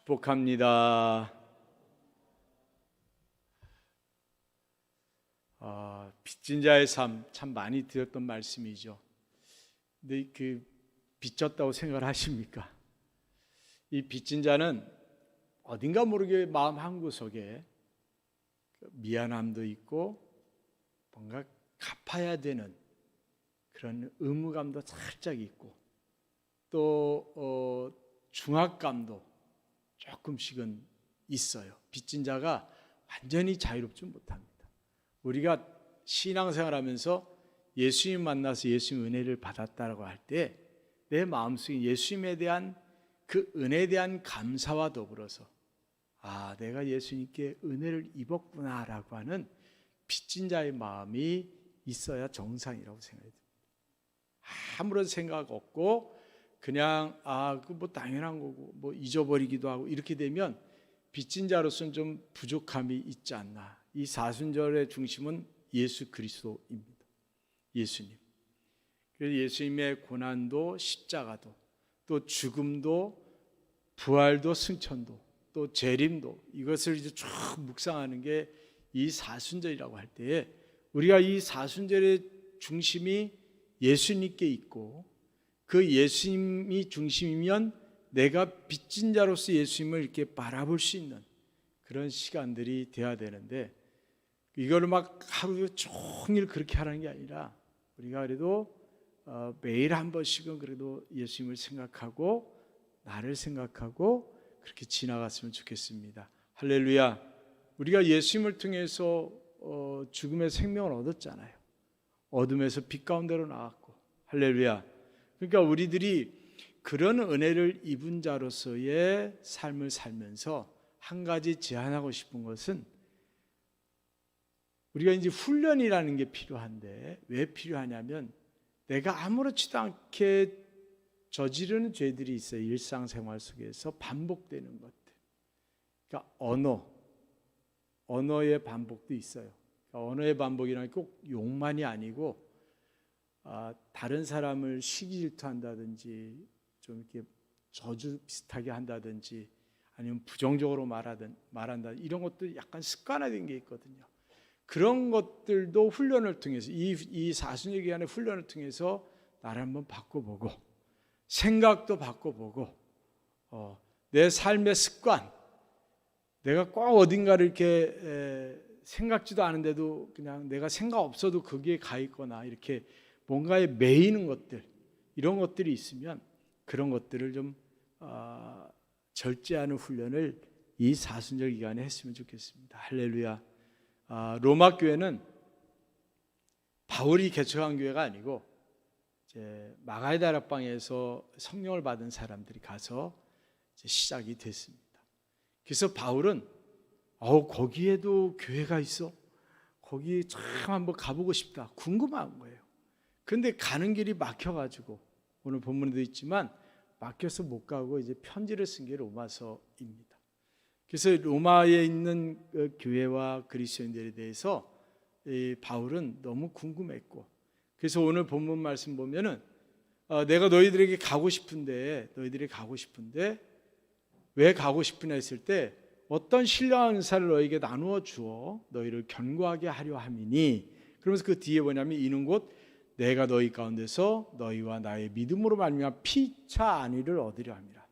축복합니다. 빚진 자의 삶 참 많이 들었던 말씀이죠. 근데 빚졌다고 생각을 하십니까? 이 빚진 자는 어딘가 모르게 마음 한구석에 미안함도 있고 뭔가 갚아야 되는 그런 의무감도 살짝 있고 또 중압감도 조금씩은 있어요. 빚진 자가 완전히 자유롭지 못합니다. 우리가 신앙생활하면서 예수님 만나서 예수님 은혜를 받았다라고 할 때 내 마음속에 예수님에 대한 그 은혜에 대한 감사와 더불어서 내가 예수님께 은혜를 입었구나라고 하는 빚진 자의 마음이 있어야 정상이라고 생각합니다. 아무런 생각 없고 그냥 뭐 당연한 거고 뭐 잊어버리기도 하고 이렇게 되면 빚진 자로서는 좀 부족함이 있지 않나. 이 사순절의 중심은 예수 그리스도입니다. 예수님. 그래서 예수님의 고난도 십자가도 또 죽음도 부활도 승천도 또 재림도 이것을 이제 쭉 묵상하는 게 이 사순절이라고 할 때에 우리가 이 사순절의 중심이 예수님께 있고 그 예수님이 중심이면 내가 빚진 자로서 예수님을 이렇게 바라볼 수 있는 그런 시간들이 돼야 되는데 이거를 막 하루 종일 그렇게 하라는 게 아니라 우리가 그래도 매일 한 번씩은 그래도 예수님을 생각하고 나를 생각하고 그렇게 지나갔으면 좋겠습니다. 할렐루야. 우리가 예수님을 통해서 죽음의 생명을 얻었잖아요. 어둠에서 빛 가운데로 나왔고 할렐루야. 그러니까 우리들이 그런 은혜를 입은 자로서의 삶을 살면서 한 가지 제안하고 싶은 것은 우리가 이제 훈련이라는 게 필요한데 왜 필요하냐면 내가 아무렇지도 않게 저지르는 죄들이 있어요. 일상생활 속에서 반복되는 것들. 그러니까 언어의 반복도 있어요. 그러니까 언어의 반복이라는 게 꼭 욕만이 아니고 다른 사람을 시기 질투한다든지 좀 이렇게 저주 비슷하게 한다든지 아니면 부정적으로 말한다 이런 것도 약간 습관화된 게 있거든요. 그런 것들도 훈련을 통해서 이 사순절 기간의 훈련을 통해서 나를 한번 바꿔보고 생각도 바꿔보고 내 삶의 습관 내가 꼭 어딘가를 이렇게 생각지도 않은데도 그냥 내가 생각 없어도 거기에 가 있거나 이렇게 뭔가에 매이는 것들 이런 것들이 있으면 그런 것들을 좀 절제하는 훈련을 이 사순절 기간에 했으면 좋겠습니다. 할렐루야. 로마 교회는 바울이 개척한 교회가 아니고 이제 마가의 다락방에서 성령을 받은 사람들이 가서 이제 시작이 됐습니다. 그래서 바울은 거기에도 교회가 있어? 거기 참 한번 가보고 싶다. 궁금한 거예요. 그런데 가는 길이 막혀가지고 오늘 본문에도 있지만 막혀서 못 가고 이제 편지를 쓴 게 로마서입니다. 그래서 로마에 있는 교회와 그리스도인들에 대해서 바울은 너무 궁금했고 그래서 오늘 본문 말씀 보면은 내가 너희들이 가고 싶은데 왜 가고 싶으냐 했을 때 어떤 신령한 은사를 너에게 나누어 주어 너희를 견고하게 하려 함이니 그러면서 그 뒤에 뭐냐면 이는 곧 내가 너희 가운데서 너희와 나의 믿음으로 말미암아 피차 안위를 얻으려 함이라.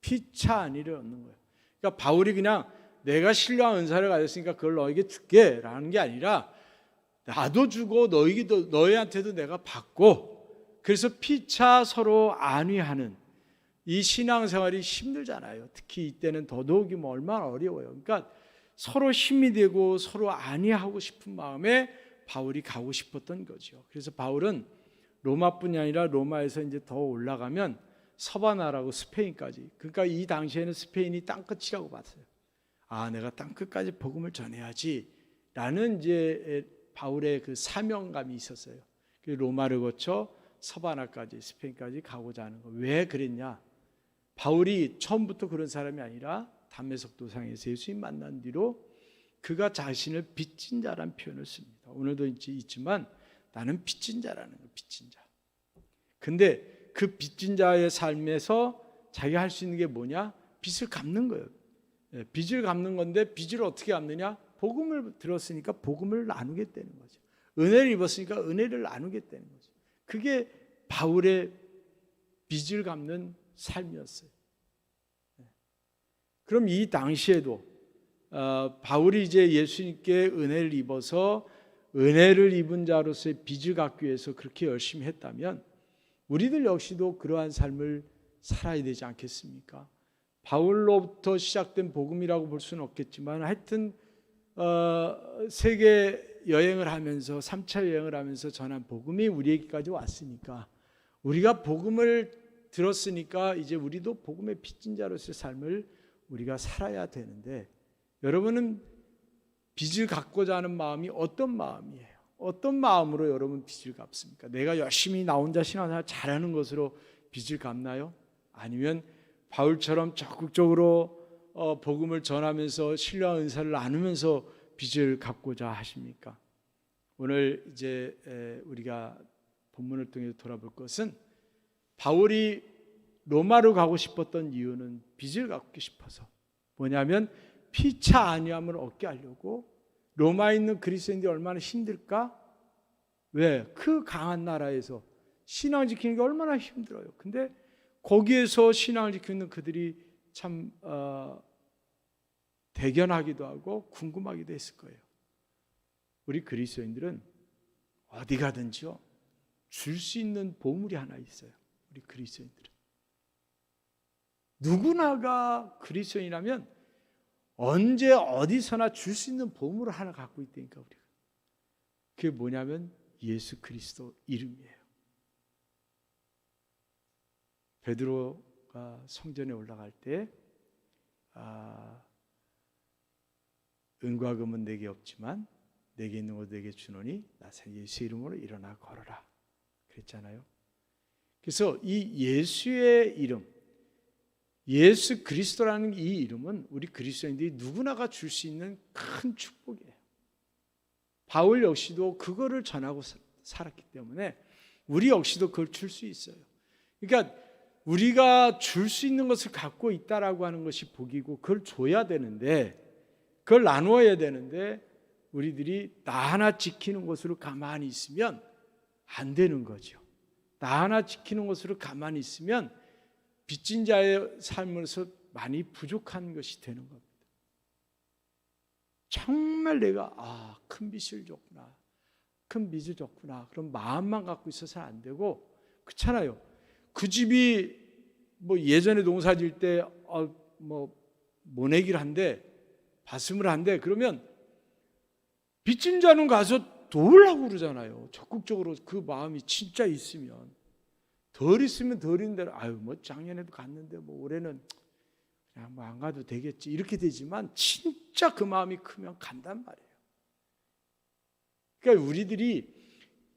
피차 안위를 얻는 거예요. 그러니까 바울이 그냥 내가 신령한 은사를 가졌으니까 그걸 너에게 줄게라는 게 아니라 나도 주고 너희한테도 내가 받고 그래서 피차 서로 안위하는 이 신앙생활이 힘들잖아요. 특히 이때는 더더욱이 얼마나 어려워요. 그러니까 서로 힘이 되고 서로 안위하고 싶은 마음에 바울이 가고 싶었던 거죠. 그래서 바울은 로마뿐이 아니라 로마에서 이제 더 올라가면 서바나라고 스페인까지. 그러니까 이 당시에는 스페인이 땅끝이라고 봤어요. 내가 땅끝까지 복음을 전해야지라는 이제 바울의 그 사명감이 있었어요. 로마를 거쳐 서바나까지 스페인까지 가고자 하는 거. 왜 그랬냐? 바울이 처음부터 그런 사람이 아니라 담메석 도상에서 예수님 만난 뒤로 그가 자신을 빚진 자라는 표현을 씁니다. 오늘도 있지만 나는 빚진 자라는 거, 빚진 자. 근데 그 빚진 자의 삶에서 자기가 할 수 있는 게 뭐냐? 빚을 갚는 거예요. 빚을 갚는 건데 빚을 어떻게 갚느냐? 복음을 들었으니까 복음을 나누겠다는 거죠. 은혜를 입었으니까 은혜를 나누겠다는 거죠. 그게 바울의 빚을 갚는 삶이었어요. 그럼 이 당시에도 바울이 이제 예수님께 은혜를 입어서 은혜를 입은 자로서의 빚을 갚기 위해서 그렇게 열심히 했다면 우리들 역시도 그러한 삶을 살아야 되지 않겠습니까? 바울로부터 시작된 복음이라고 볼 수는 없겠지만 하여튼 세계 여행을 하면서 3차 여행을 하면서 전한 복음이 우리에게까지 왔으니까 우리가 복음을 들었으니까 이제 우리도 복음의 빚진 자로서의 삶을 우리가 살아야 되는데 여러분은 빚을 갚고자 하는 마음이 어떤 마음이에요? 어떤 마음으로 여러분 빚을 갚습니까? 내가 열심히 나 혼자 신앙생활 잘하는 것으로 빚을 갚나요? 아니면 바울처럼 적극적으로 복음을 전하면서 신뢰와 은사를 나누면서 빚을 갚고자 하십니까? 오늘 이제 우리가 본문을 통해서 돌아볼 것은 바울이 로마로 가고 싶었던 이유는 빚을 갚고 싶어서 뭐냐면 피차 안위함을 얻게 하려고. 로마에 있는 그리스도인들이 얼마나 힘들까? 왜? 그 강한 나라에서 신앙을 지키는 게 얼마나 힘들어요. 근데 거기에서 신앙을 지키는 그들이 참 대견하기도 하고 궁금하기도 했을 거예요. 우리 그리스도인들은 어디 가든지요 줄 수 있는 보물이 하나 있어요. 우리 그리스도인들은 누구나가 그리스도인이라면 언제 어디서나 줄 수 있는 보물을 하나 갖고 있다니까. 우리가 그게 뭐냐면 예수 그리스도 이름이에요. 베드로가 성전에 올라갈 때 은과 금은 내게 없지만 내게 있는 것 내게 주노니 나사렛 예수 이름으로 일어나 걸어라 그랬잖아요. 그래서 이 예수의 이름, 예수 그리스도라는 이 이름은 우리 그리스도인들이 누구나가 줄 수 있는 큰 축복이에요. 바울 역시도 그거를 전하고 살았기 때문에 우리 역시도 그걸 줄 수 있어요. 그러니까 우리가 줄 수 있는 것을 갖고 있다라고 하는 것이 복이고 그걸 줘야 되는데 그걸 나누어야 되는데 우리들이 나 하나 지키는 것으로 가만히 있으면 안 되는 거죠. 나 하나 지키는 것으로 가만히 있으면 빚진 자의 삶에서 많이 부족한 것이 되는 겁니다. 정말 내가 큰 빚을 졌구나, 큰 빚을 졌구나 그런 마음만 갖고 있어서는 안 되고 그렇잖아요. 그 집이 뭐 예전에 농사질 때 모내기를 한데 밭음을 한데 그러면 빚진 자는 가서 도우려고 그러잖아요. 적극적으로 그 마음이 진짜 있으면. 덜 있으면 덜인 대로 작년에도 갔는데 올해는 그냥 안 가도 되겠지 이렇게 되지만 진짜 그 마음이 크면 간단 말이에요. 그러니까 우리들이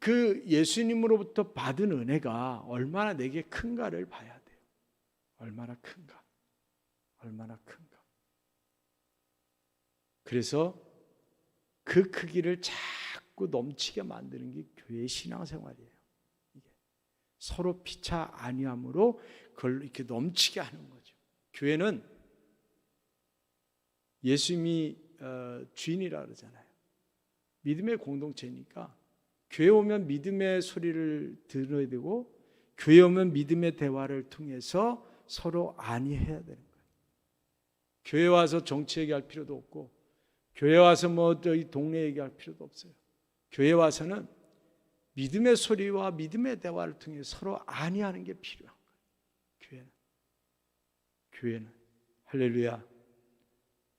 그 예수님으로부터 받은 은혜가 얼마나 내게 큰가를 봐야 돼요. 얼마나 큰가. 그래서 그 크기를 자꾸 넘치게 만드는 게 교회의 신앙생활이에요. 서로 피차 아니함으로 그걸 이렇게 넘치게 하는 거죠. 교회는 예수님이 주인이라 그러잖아요. 믿음의 공동체니까 교회 오면 믿음의 소리를 들어야 되고 교회 오면 믿음의 대화를 통해서 서로 안위해야 되는 거예요. 교회 와서 정치 얘기할 필요도 없고 교회 와서 저희 동네 얘기할 필요도 없어요. 교회 와서는 믿음의 소리와 믿음의 대화를 통해 서로 안위하는 게 필요한 거예요. 교회는 할렐루야.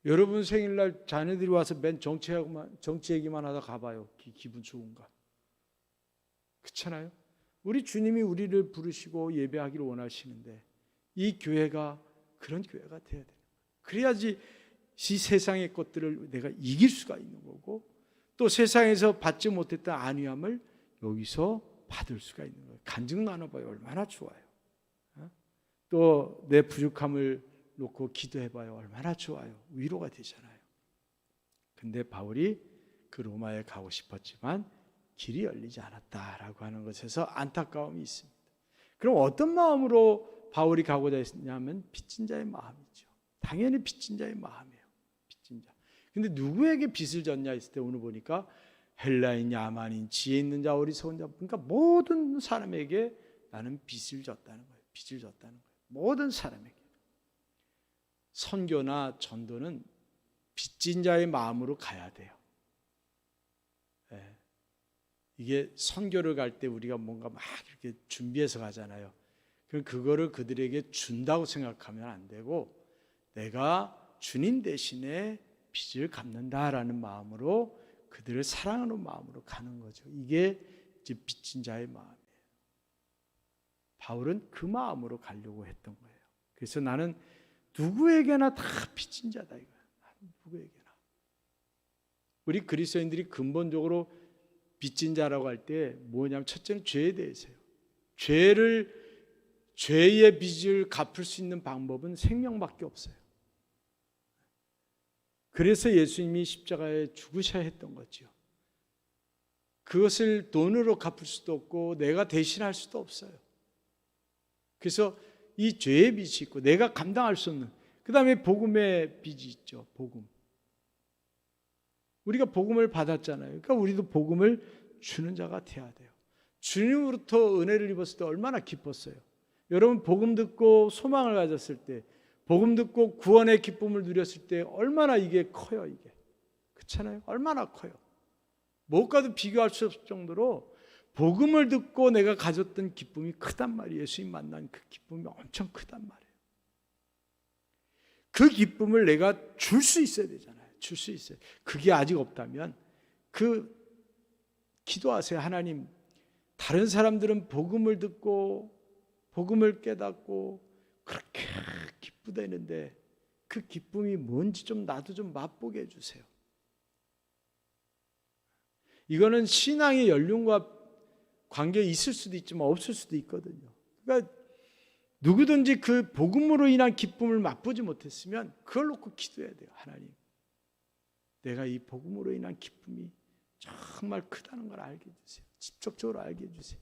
여러분 생일날 자녀들이 와서 맨 정치 얘기만 하다 가봐요. 기분 좋은가? 그렇잖아요. 우리 주님이 우리를 부르시고 예배하기를 원하시는데 이 교회가 그런 교회가 돼야 돼요. 그래야지 이 세상의 것들을 내가 이길 수가 있는 거고 또 세상에서 받지 못했던 안위함을 여기서 받을 수가 있는 거예요. 간증 나눠봐요. 얼마나 좋아요. 또 내 부족함을 놓고 기도해봐요. 얼마나 좋아요. 위로가 되잖아요. 근데 바울이 그 로마에 가고 싶었지만 길이 열리지 않았다라고 하는 것에서 안타까움이 있습니다. 그럼 어떤 마음으로 바울이 가고자 했냐면 빚진 자의 마음이죠. 당연히 빚진 자의 마음이에요. 빚진 자. 근데 누구에게 빚을 졌냐 했을 때 오늘 보니까 헬라인, 야만인, 지혜 있는 자, 어리석은 자, 그러니까 모든 사람에게 나는 빚을 졌다는 거예요. 빚을 졌다는 거예요. 모든 사람에게. 선교나 전도는 빚진 자의 마음으로 가야 돼요. 네. 이게 선교를 갈 때 우리가 뭔가 막 이렇게 준비해서 가잖아요. 그럼 그거를 그들에게 준다고 생각하면 안 되고 내가 주님 대신에 빚을 갚는다라는 마음으로 그들을 사랑하는 마음으로 가는 거죠. 이게 이제 빚진 자의 마음이에요. 바울은 그 마음으로 가려고 했던 거예요. 그래서 나는 누구에게나 다 빚진 자다 이거야. 누구에게나. 우리 그리스도인들이 근본적으로 빚진 자라고 할 때 뭐냐면 첫째는 죄에 대해서요. 죄의 빚을 갚을 수 있는 방법은 생명밖에 없어요. 그래서 예수님이 십자가에 죽으셔야 했던 거죠. 그것을 돈으로 갚을 수도 없고 내가 대신할 수도 없어요. 그래서 이 죄의 빚이 있고 내가 감당할 수 없는, 그 다음에 복음의 빚이 있죠. 복음. 우리가 복음을 받았잖아요. 그러니까 우리도 복음을 주는 자가 돼야 돼요. 주님으로부터 은혜를 입었을 때 얼마나 기뻤어요. 여러분 복음 듣고 소망을 가졌을 때, 복음 듣고 구원의 기쁨을 누렸을 때 얼마나 이게 커요. 이게 그렇잖아요. 얼마나 커요. 무엇과도 비교할 수 없을 정도로 복음을 듣고 내가 가졌던 기쁨이 크단 말이에요. 예수님 만난 그 기쁨이 엄청 크단 말이에요. 그 기쁨을 내가 줄 수 있어야 되잖아요. 줄 수 있어요. 그게 아직 없다면 기도하세요. 하나님, 다른 사람들은 복음을 듣고 복음을 깨닫고 그렇게 기쁘다는데 그 기쁨이 뭔지 좀 나도 좀 맛보게 해주세요. 이거는 신앙의 연륜과 관계 있을 수도 있지만 없을 수도 있거든요. 그러니까 누구든지 그 복음으로 인한 기쁨을 맛보지 못했으면 그걸 놓고 기도해야 돼요. 하나님, 내가 이 복음으로 인한 기쁨이 정말 크다는 걸 알게 해주세요. 직접적으로 알게 해주세요.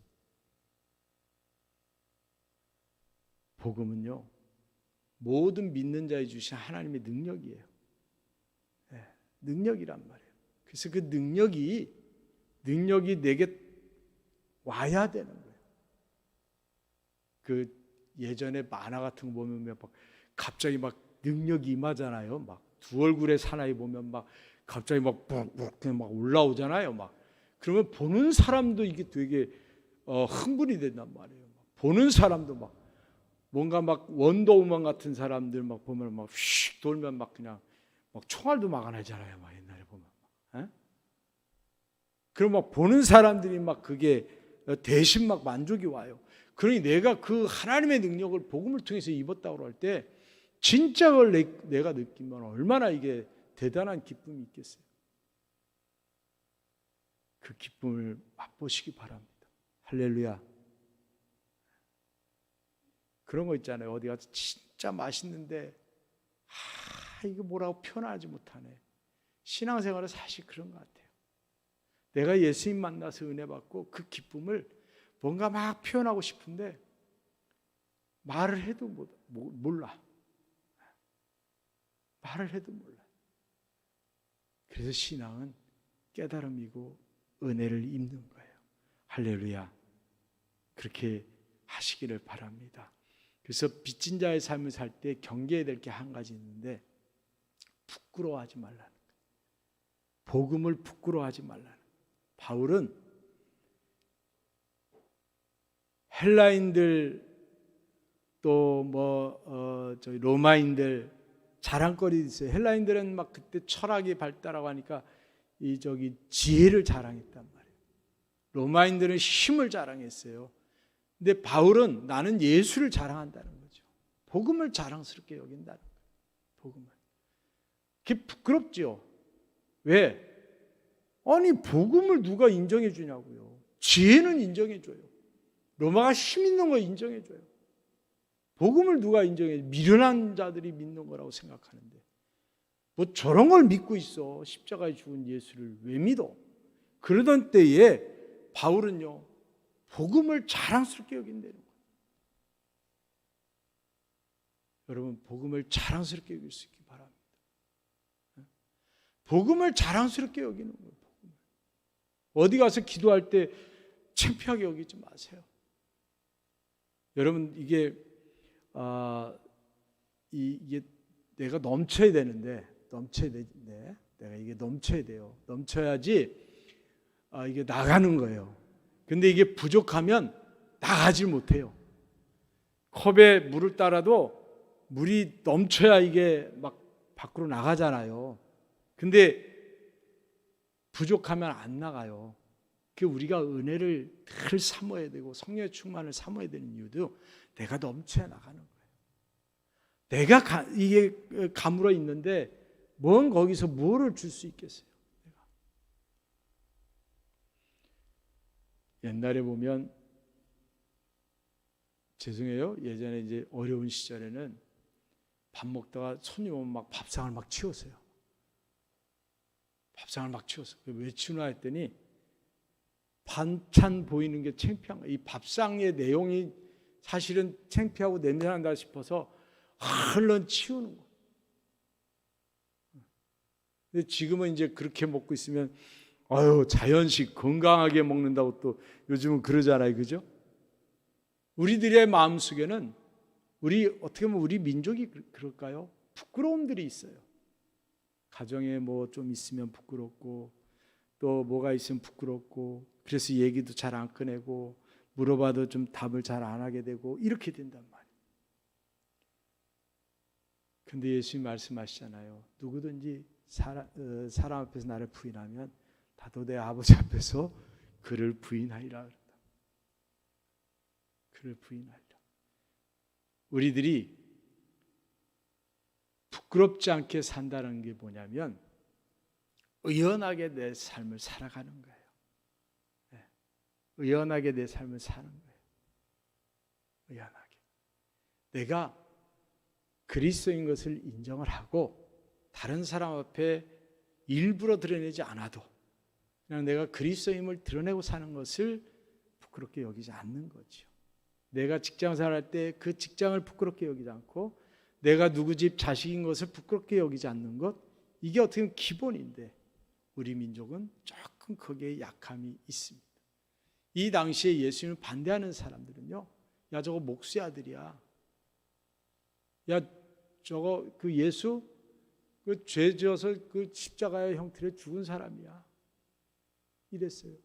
복음은요, 모든 믿는 자에 주신 하나님의 능력이에요. 네, 능력이란 말이에요. 그래서 그 능력이 내게 와야 되는 거예요. 그 예전에 만화 같은 거 보면 막 갑자기 막 능력이 임하잖아요. 막 두 얼굴의 사나이 보면 막 갑자기 막 올라오잖아요. 막 그러면 보는 사람도 이게 되게 흥분이 된단 말이에요. 보는 사람도 막 뭔가 막 원더우먼 같은 사람들 막 보면 막 휙 돌면 막 그냥 막 총알도 막아내잖아요. 막 옛날에 보면. 에? 그럼 막 보는 사람들이 막 그게 대신 막 만족이 와요. 그러니 내가 그 하나님의 능력을 복음을 통해서 입었다고 할 때 진짜 그걸 내가 느끼면 얼마나 이게 대단한 기쁨이 있겠어요. 그 기쁨을 맛보시기 바랍니다. 할렐루야. 그런 거 있잖아요. 어디 가서 진짜 맛있는데 이거 뭐라고 표현하지 못하네. 신앙생활은 사실 그런 것 같아요. 내가 예수님 만나서 은혜 받고 그 기쁨을 뭔가 막 표현하고 싶은데 말을 해도 몰라. 말을 해도 몰라. 그래서 신앙은 깨달음이고 은혜를 입는 거예요. 할렐루야. 그렇게 하시기를 바랍니다. 그래서 빚진 자의 삶을 살 때 경계해야 될 게 한 가지 있는데 부끄러워하지 말라는 거예요. 복음을 부끄러워하지 말라는 거예요. 바울은 헬라인들 또 로마인들 자랑거리 있어요. 헬라인들은 막 그때 철학이 발달하고 하니까 지혜를 자랑했단 말이에요. 로마인들은 힘을 자랑했어요. 근데 바울은 나는 예수를 자랑한다는 거죠. 복음을 자랑스럽게 여긴다는 거예요. 복음을. 그게 부끄럽죠. 왜? 아니 복음을 누가 인정해 주냐고요. 지혜는 인정해 줘요. 로마가 힘 있는 거 인정해 줘요. 복음을 누가 인정해? 미련한 자들이 믿는 거라고 생각하는데 뭐 저런 걸 믿고 있어. 십자가에 죽은 예수를 왜 믿어? 그러던 때에 바울은요 복음을 자랑스럽게 여긴다는 거예요. 여러분 복음을 자랑스럽게 여길 수 있기 바랍니다. 복음을 자랑스럽게 여기는 거예요. 복음을. 어디 가서 기도할 때 창피하게 여기지 마세요. 여러분 이게 내가 넘쳐야 되는데 내가 이게 넘쳐야 돼요. 넘쳐야지 이게 나가는 거예요. 근데 이게 부족하면 나가질 못해요. 컵에 물을 따라도 물이 넘쳐야 이게 막 밖으로 나가잖아요. 근데 부족하면 안 나가요. 그 우리가 은혜를 늘 사모해야 되고 성령의 충만을 사모해야 되는 이유도 내가 넘쳐야 나가는 거예요. 내가 이게 가물어 있는데 뭔 거기서 뭐를 줄 수 있겠어요? 내가. 옛날에 보면 죄송해요. 예전에 이제 어려운 시절에는 밥 먹다가 손님 오면 막 밥상을 막 치웠어요. 밥상을 막 치웠어. 왜 치우나 했더니 반찬 보이는 게 창피한 거예요. 이 밥상의 내용이 사실은 창피하고 냄새난다 싶어서 얼른 치우는 거예요. 근데 지금은 이제 그렇게 먹고 있으면 자연식 건강하게 먹는다고 또 요즘은 그러잖아요. 그죠? 우리들의 마음속에는 어떻게 보면 우리 민족이 그럴까요? 부끄러움들이 있어요. 가정에 뭐 좀 있으면 부끄럽고 또 뭐가 있으면 부끄럽고 그래서 얘기도 잘 안 꺼내고 물어봐도 좀 답을 잘 안 하게 되고 이렇게 된단 말이에요. 근데 예수님 말씀하시잖아요. 누구든지 사람 앞에서 나를 부인하면 나도 내 아버지 앞에서 그를 부인하리라. 그를 부인하리라. 우리들이 부끄럽지 않게 산다는 게 뭐냐면 의연하게 내 삶을 살아가는 거예요. 네. 의연하게 내 삶을 사는 거예요. 의연하게. 내가 그리스도인 것을 인정을 하고 다른 사람 앞에 일부러 드러내지 않아도 그냥 내가 그리스도임을 드러내고 사는 것을 부끄럽게 여기지 않는 거죠. 내가 직장 생활할 때 그 직장을 부끄럽게 여기지 않고 내가 누구 집 자식인 것을 부끄럽게 여기지 않는 것, 이게 어떻게 보면 기본인데 우리 민족은 조금 거기에 약함이 있습니다. 이 당시에 예수님을 반대하는 사람들은요, 야 저거 목수의 아들이야, 야 저거 그 예수 그 죄 지어서 그 십자가의 형태로 죽은 사람이야, 이랬어요.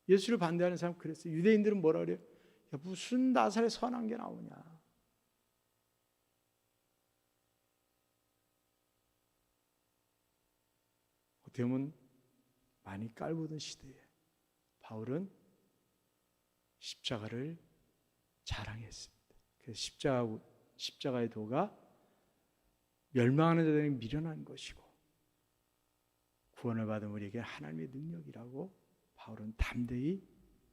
예수를 반대하는 사람 그랬어요. 유대인들은 뭐라 그래요? 야 무슨 나사렛 선한 게 나오냐. 어떻게 보면 많이 깔보던 시대에 바울은 십자가를 자랑했습니다. 그래서 십자가의 도가 멸망하는 자들에게 미련한 것이고 구원을 받은 우리에게 하나님의 능력이라고 바울은 담대히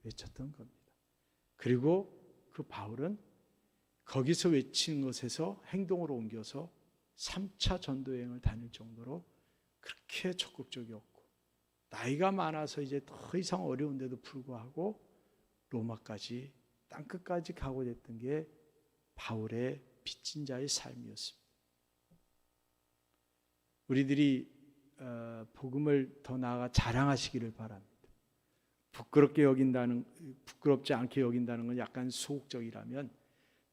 외쳤던 겁니다. 그리고 그 바울은 거기서 외치는 것에서 행동으로 옮겨서 3차 전도 여행을 다닐 정도로 그렇게 적극적이었고 나이가 많아서 이제 더 이상 어려운데도 불구하고 로마까지 땅끝까지 가고 됐던 게 바울의 빚진 자의 삶이었습니다. 우리들이 복음을 더 나아가 자랑하시기를 바랍니다. 부끄럽지 않게 여긴다는 건 약간 소극적이라면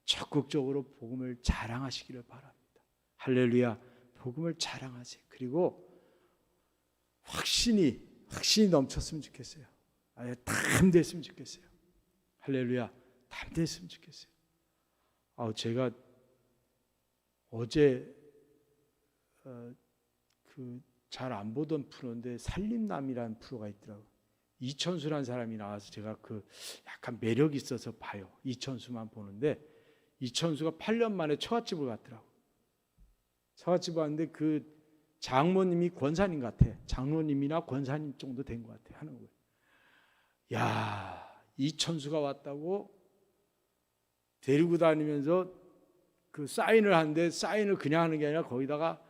적극적으로 복음을 자랑하시기를 바랍니다. 할렐루야, 복음을 자랑하세요. 그리고 확신이 넘쳤으면 좋겠어요. 담대했으면 좋겠어요. 할렐루야, 담대했으면 좋겠어요. 제가 어제 잘 안 보던 프로인데 살림남이라는 프로가 있더라고요. 이천수라는 사람이 나와서 제가 약간 매력이 있어서 봐요. 이천수만 보는데 이천수가 8년 만에 처갓집을 갔더라고요. 처갓집을 갔는데 그 장모님이 권사님 같아. 장로님이나 권사님 정도 된 것 같아 하는 거예요. 야, 이천수가 왔다고 데리고 다니면서 그 사인을 하는데 사인을 그냥 하는 게 아니라 거기다가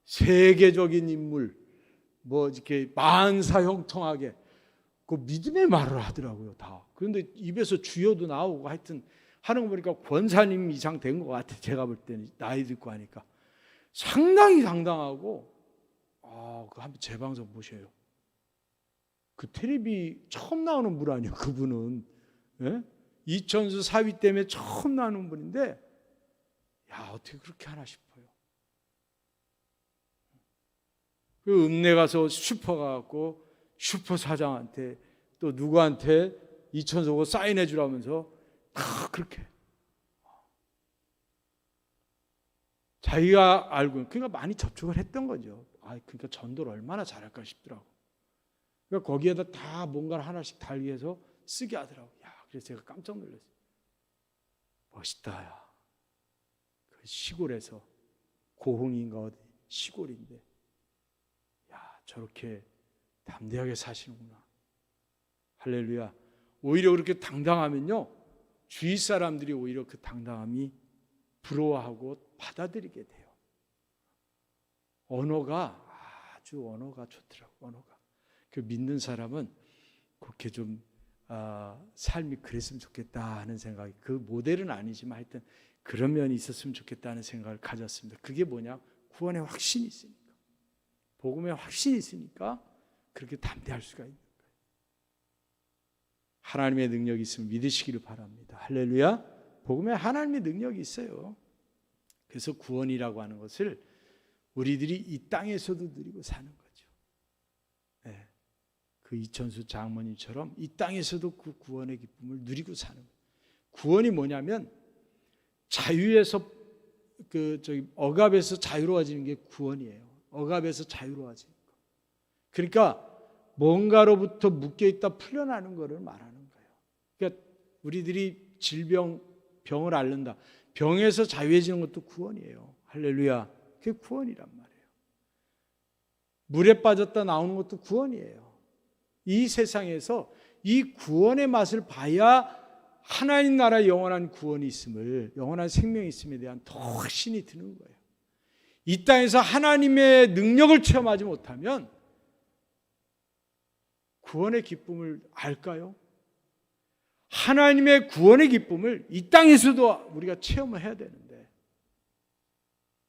세계적인 인물 뭐 이렇게 만사형통하게 그 믿음의 말을 하더라고요. 다. 그런데 입에서 주여도 나오고 하여튼 하는 거 보니까 권사님 이상 된 것 같아. 제가 볼 때는 나이 듣고 하니까 상당히 당당하고, 그 한번 제 방송 보셔요. 그 텔레비 처음 나오는 분 아니에요, 그분은. 예? 이천수 사위 때문에 처음 나오는 분인데, 야, 어떻게 그렇게 하나 싶어요. 그 읍내 가서 슈퍼 가갖고 슈퍼 사장한테 또 누구한테 이천수고 사인해 주라면서 다 그렇게 자기가 알고, 그러니까 많이 접촉을 했던 거죠. 그러니까 전도를 얼마나 잘할까 싶더라고. 그러니까 거기에다 다 뭔가를 하나씩 달기해서 쓰게 하더라고. 야, 그래서 제가 깜짝 놀랐어요. 멋있다, 야. 그 시골에서 고흥인가 어디 시골인데, 야, 저렇게 담대하게 사시는구나. 할렐루야. 오히려 그렇게 당당하면요, 주위 사람들이 오히려 그 당당함이 부러워하고 받아들이게 돼요. 언어가 좋더라고. 언어가. 그 믿는 사람은 그렇게 좀 삶이 그랬으면 좋겠다 하는 생각이, 그 모델은 아니지만 하여튼 그런 면이 있었으면 좋겠다는 생각을 가졌습니다. 그게 뭐냐? 구원의 확신이 있으니까, 복음의 확신이 있으니까 그렇게 담대할 수가 있는 거예요. 하나님의 능력이 있으면 믿으시기를 바랍니다. 할렐루야. 복음에 하나님의 능력이 있어요. 그래서 구원이라고 하는 것을 우리들이 이 땅에서도 누리고 사는 거죠. 네. 그 이천수 장모님처럼 이 땅에서도 그 구원의 기쁨을 누리고 사는 거예요. 구원이 뭐냐면 자유에서 억압에서 자유로워지는 게 구원이에요. 억압에서 자유로워지는 거. 그러니까 뭔가로부터 묶여 있다 풀려나는 것을 말하는 거예요. 그러니까 우리들이 병을 앓는다. 병에서 자유해지는 것도 구원이에요. 할렐루야. 그게 구원이란 말이에요. 물에 빠졌다 나오는 것도 구원이에요. 이 세상에서 이 구원의 맛을 봐야 하나님 나라의 영원한 구원이 있음을, 영원한 생명이 있음에 대한 더 확신이 드는 거예요. 이 땅에서 하나님의 능력을 체험하지 못하면 구원의 기쁨을 알까요? 하나님의 구원의 기쁨을 이 땅에서도 우리가 체험을 해야 되는데,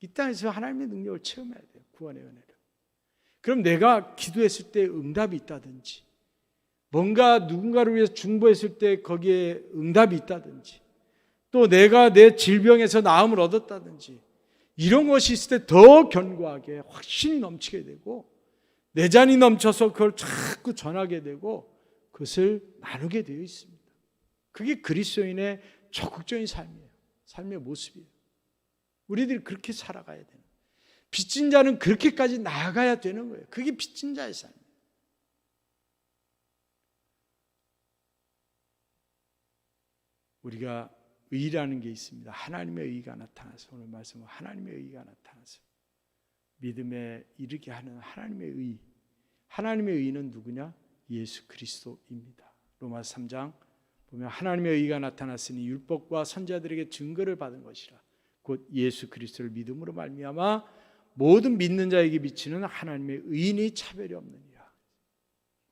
이 땅에서 하나님의 능력을 체험해야 돼요. 구원의 은혜를. 그럼 내가 기도했을 때 응답이 있다든지, 뭔가 누군가를 위해서 중보했을 때 거기에 응답이 있다든지, 또 내가 내 질병에서 나음을 얻었다든지, 이런 것이 있을 때 더 견고하게 확신이 넘치게 되고, 내 잔이 넘쳐서 그걸 자꾸 전하게 되고 그것을 나누게 되어 있습니다. 그게 그리스도인의 적극적인 삶이에요. 삶의 모습이에요. 우리들이 그렇게 살아가야 되는, 빚진 자는 그렇게까지 나아가야 되는 거예요. 그게 빚진 자의 삶이에요. 우리가 의라는 게 있습니다. 하나님의 의가 나타나서, 오늘 말씀은 하나님의 의가 나타나서 믿음에 이르게 하는 하나님의 의. 하나님의 의는 누구냐? 예수 그리스도입니다. 로마서 3장 보면 하나님의 의가 나타났으니 율법과 선지자들에게 증거를 받은 것이라. 곧 예수 그리스도를 믿음으로 말미암아 모든 믿는 자에게 미치는 하나님의 의인이 차별이 없느니라.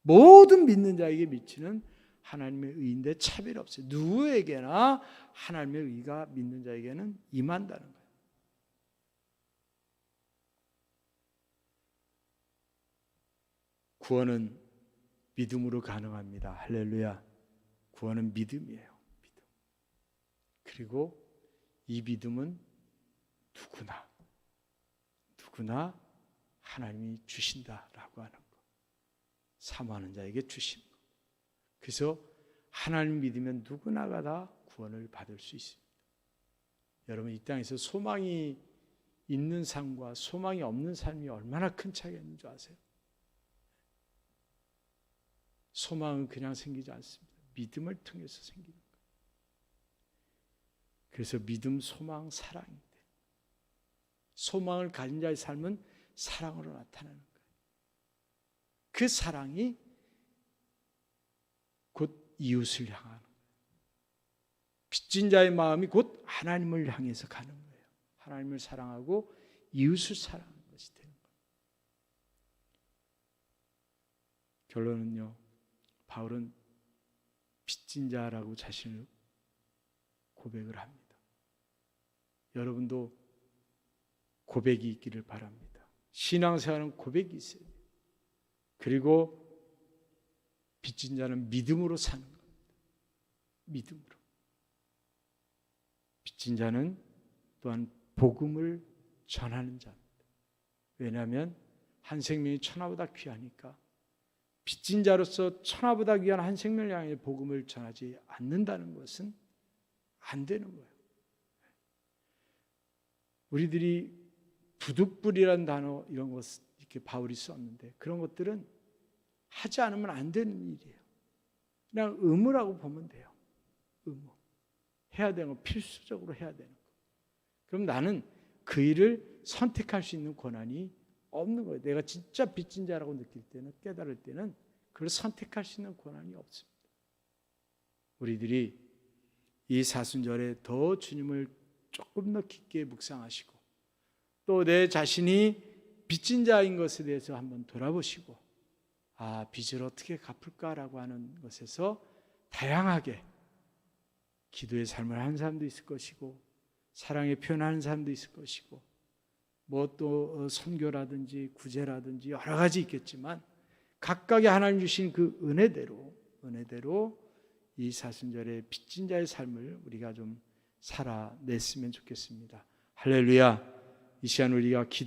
모든 믿는 자에게 미치는 하나님의 의인데 차별이 없어요. 누구에게나 하나님의 의가 믿는 자에게는 임한다는 거예요. 구원은 믿음으로 가능합니다. 할렐루야. 구원은 믿음이에요. 믿음. 그리고 이 믿음은 누구나 하나님이 주신다라고 하는 것. 사모하는 자에게 주신 것. 그래서 하나님 믿으면 누구나가 다 구원을 받을 수 있습니다. 여러분, 이 땅에서 소망이 있는 삶과 소망이 없는 삶이 얼마나 큰 차이가 있는 줄 아세요? 소망은 그냥 생기지 않습니다. 믿음을 통해서 생기는 거예요. 그래서 믿음, 소망, 사랑인데, 소망을 가진 자의 삶은 사랑으로 나타나는 거예요. 그 사랑이 곧 이웃을 향하는 거예요. 빚진 자의 마음이 곧 하나님을 향해서 가는 거예요. 하나님을 사랑하고 이웃을 사랑하는 것이 되는 거예요. 결론은요, 바울은 빚진 자라고 자신을 고백을 합니다. 여러분도 고백이 있기를 바랍니다. 신앙생활은 고백이 있어야 돼요. 그리고 빚진 자는 믿음으로 사는 겁니다. 믿음으로. 빚진 자는 또한 복음을 전하는 자입니다. 왜냐하면 한 생명이 천하보다 귀하니까 빚진 자로서 천하보다 귀한 한 생명을 향해 복음을 전하지 않는다는 것은 안 되는 거예요. 우리들이 부득불이라는 단어 이런 것 이렇게 바울이 썼는데 그런 것들은 하지 않으면 안 되는 일이에요. 그냥 의무라고 보면 돼요. 의무. 해야 되는 거, 필수적으로 해야 되는 거. 그럼 나는 그 일을 선택할 수 있는 권한이 없는 거예요. 내가 진짜 빚진 자라고 느낄 때는, 깨달을 때는 그걸 선택할 수 있는 권한이 없습니다. 우리들이 이 사순절에 더 주님을 조금 더 깊게 묵상하시고 또 내 자신이 빚진 자인 것에 대해서 한번 돌아보시고 빚을 어떻게 갚을까라고 하는 것에서 다양하게 기도의 삶을 하는 사람도 있을 것이고 사랑의 표현하는 사람도 있을 것이고 뭐 또 선교라든지 구제라든지 여러 가지 있겠지만 각각의 하나님 주신 그 은혜대로 이 사순절의 빚진 자의 삶을 우리가 좀 살아냈으면 좋겠습니다. 할렐루야. 이 시간 우리가 기도